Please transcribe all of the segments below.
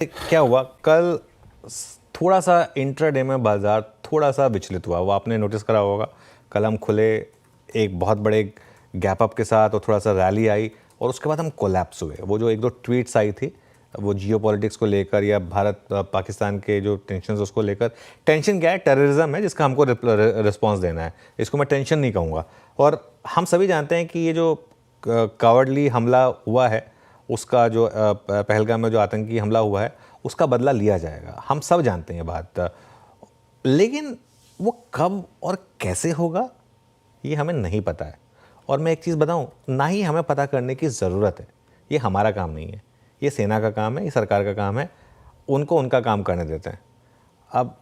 क्या हुआ कल? थोड़ा सा इंट्राडे में बाजार थोड़ा सा विचलित हुआ, वो आपने नोटिस करा होगा। कल हम खुले एक बहुत बड़े गैप अप के साथ और थोड़ा सा रैली आई और उसके बाद हम कोलैप्स हुए। वो जो एक दो ट्वीट्स आई थी वो जियो पॉलिटिक्स को लेकर या भारत पाकिस्तान के जो टेंशन उसको लेकर, टेंशन क्या है? टेररिज्म है जिसका हमको रिस्पॉन्स देना है, इसको मैं टेंशन नहीं कहूँगा। और हम सभी जानते हैं कि ये जो कावर्डली हमला हुआ है, उसका जो पहलगाम में जो आतंकी हमला हुआ है उसका बदला लिया जाएगा, हम सब जानते हैं बात। लेकिन वो कब और कैसे होगा ये हमें नहीं पता है। और मैं एक चीज़ बताऊं, ना ही हमें पता करने की ज़रूरत है। ये हमारा काम नहीं है, ये सेना का काम है, ये सरकार का काम है। उनको उनका काम करने देते हैं। अब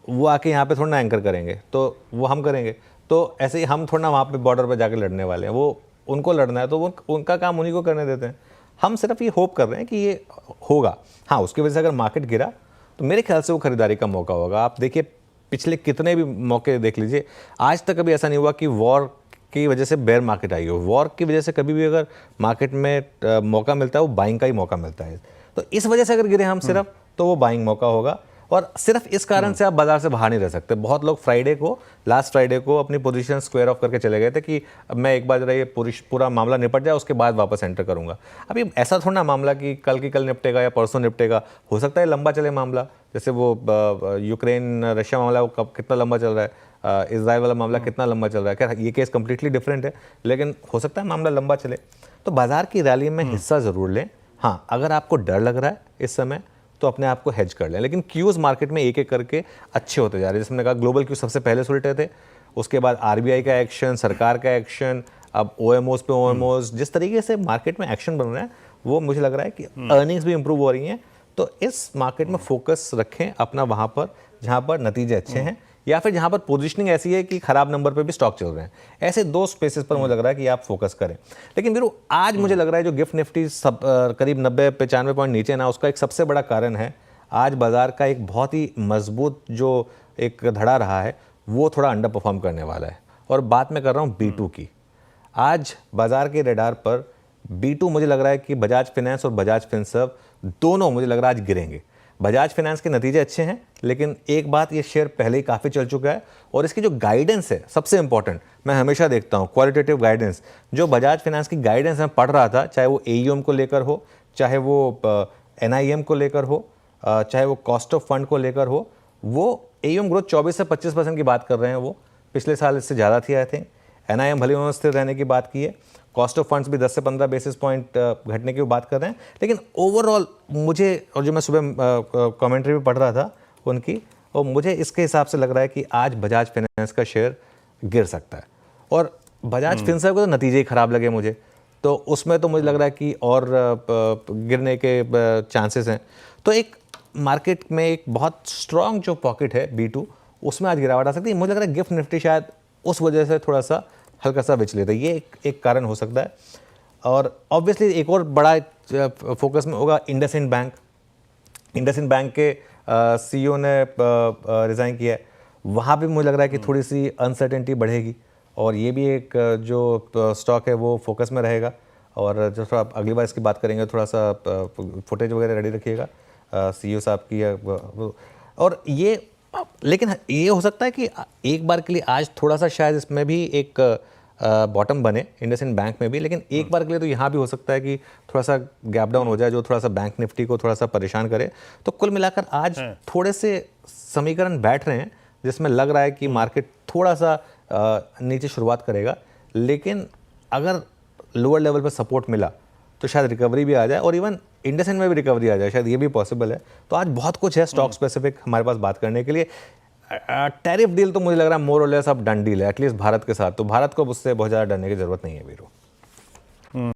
वो आके यहाँ पे थोड़ा ना एंकर करेंगे तो वो हम करेंगे, तो ऐसे ही हम थोड़ा ना वहाँ पे बॉर्डर पे जाके लड़ने वाले हैं। वो उनको लड़ना है तो वो उनका काम उन्हीं को करने देते हैं। हम सिर्फ ये होप कर रहे हैं कि ये होगा। हाँ, उसकी वजह से अगर मार्केट गिरा तो मेरे ख्याल से वो खरीदारी का मौका होगा। आप देखिए पिछले कितने भी मौके देख लीजिए, आज तक कभी ऐसा नहीं हुआ कि वॉर की वजह से बेयर मार्केट आई हो। वॉर की वजह से कभी भी अगर मार्केट में मौका मिलता है वो बाइंग का ही मौका मिलता है। तो इस वजह से अगर गिरे हम सिर्फ, तो वो बाइंग मौका होगा। और सिर्फ इस कारण से आप बाजार से बाहर नहीं रह सकते। बहुत लोग लास्ट फ्राइडे को अपनी पोजीशन स्क्वायर ऑफ करके चले गए थे कि अब मैं एक बार जरा ये पूरा मामला निपट जाए उसके बाद वापस एंटर करूंगा। अभी ऐसा थोड़ा ना मामला कि कल की कल निपटेगा या परसों निपटेगा, हो सकता है लंबा चले मामला। जैसे वो यूक्रेन रशिया मामला वो कब कितना लंबा चल रहा है, इजराइल वाला मामला कितना लंबा चल रहा है। खैर ये केस कंप्लीटली डिफरेंट है, लेकिन हो सकता है मामला लंबा चले। तो बाजार की रैली में हिस्सा ज़रूर लें। हाँ, अगर आपको डर लग रहा है इस समय तो अपने आप को हेज कर लें। लेकिन क्यूज मार्केट में एक एक करके अच्छे होते जा रहे हैं। जैसे मैंने कहा, ग्लोबल क्यूज सबसे पहले सुलटे थे, उसके बाद आरबीआई का एक्शन, सरकार का एक्शन, अब ओएमओज पे ओएमओज, जिस तरीके से मार्केट में एक्शन बन रहा है वो मुझे लग रहा है कि अर्निंग्स भी इंप्रूव हो रही हैं। तो इस मार्केट में फोकस रखें अपना वहाँ पर जहाँ पर नतीजे अच्छे हैं या फिर जहाँ पर पोजीशनिंग ऐसी है कि खराब नंबर पे भी स्टॉक चल रहे हैं। ऐसे दो स्पेसेस पर मुझे लग रहा है कि आप फोकस करें। लेकिन वीरू, आज मुझे लग रहा है जो गिफ्ट निफ्टी सब करीब 90-95 पॉइंट नीचे ना, उसका एक सबसे बड़ा कारण है आज बाजार का एक बहुत ही मजबूत जो एक धड़ा रहा है वो थोड़ा अंडर परफॉर्म करने वाला है। और बात मैं कर रहा हूँ B2 की। आज बाजार के रडार पर B2 मुझे लग रहा है कि बजाज फाइनेंस और बजाज फिनसर्व दोनों मुझे लग रहा है आज गिरेंगे। बजाज फाइनेंस के नतीजे अच्छे हैं, लेकिन एक बात, ये शेयर पहले ही काफ़ी चल चुका है और इसकी जो गाइडेंस है सबसे इंपॉर्टेंट, मैं हमेशा देखता हूँ क्वालिटेटिव गाइडेंस। जो बजाज फाइनेंस की गाइडेंस मैं पढ़ रहा था, चाहे वो AUM को लेकर हो, चाहे वो NIM को लेकर हो, चाहे वो कॉस्ट ऑफ फंड को लेकर हो, वो AUM ग्रोथ 24 से 25% की बात कर रहे हैं। वो पिछले साल इससे ज़्यादा थी आई थिंक। NIM भले उन्होंने स्थिर रहने की बात की है, कॉस्ट ऑफ फंड्स भी 10 से 15 बेसिस पॉइंट घटने की बात कर रहे हैं। लेकिन ओवरऑल मुझे, और जो मैं सुबह कमेंट्री भी पढ़ रहा था उनकी, और मुझे इसके हिसाब से लग रहा है कि आज बजाज फाइनेंस का शेयर गिर सकता है। और बजाज फिनसर्व को तो नतीजे ही खराब लगे मुझे, तो उसमें तो मुझे लग रहा है कि और गिरने के चांसेस हैं। तो एक मार्केट में एक बहुत स्ट्रॉन्ग जो पॉकेट है B2, उसमें आज गिरावट आ सकती है। मुझे लग रहा है गिफ्ट निफ्टी शायद उस वजह से थोड़ा सा हल्का सा विचलित है, ये एक कारण हो सकता है। और ऑब्वियसली एक और बड़ा फोकस में होगा इंडसइंड बैंक। इंडसइंड बैंक के CEO ने रिज़ाइन किया है, वहाँ भी मुझे लग रहा है कि थोड़ी सी अनसर्टेनिटी बढ़ेगी और ये भी एक जो स्टॉक है वो फोकस में रहेगा। और जो थोड़ा अगली बार इसकी बात करेंगे, थोड़ा सा फुटेज वगैरह रेडी रखिएगा CEO साहब की। और ये, लेकिन ये हो सकता है कि एक बार के लिए आज थोड़ा सा शायद इसमें भी एक बॉटम बने इंडसइंड बैंक में भी, लेकिन एक बार के लिए तो यहाँ भी हो सकता है कि थोड़ा सा गैप डाउन हो जाए जो थोड़ा सा बैंक निफ्टी को थोड़ा सा परेशान करे। तो कुल मिलाकर आज थोड़े से समीकरण बैठ रहे हैं जिसमें लग रहा है कि मार्केट थोड़ा सा नीचे शुरुआत करेगा, लेकिन अगर लोअर लेवल पर सपोर्ट मिला तो शायद रिकवरी भी आ जाए और इवन इंडसइंड में भी रिकवरी आ जाए, शायद ये भी पॉसिबल है। तो आज बहुत कुछ है स्टॉक स्पेसिफिक हमारे पास बात करने के लिए। टैरिफ डील तो मुझे लग रहा है मोर और लेस अब डन डील है, एटलीस्ट भारत के साथ। तो भारत को उससे बहुत ज़्यादा डरने की जरूरत नहीं है वीरू।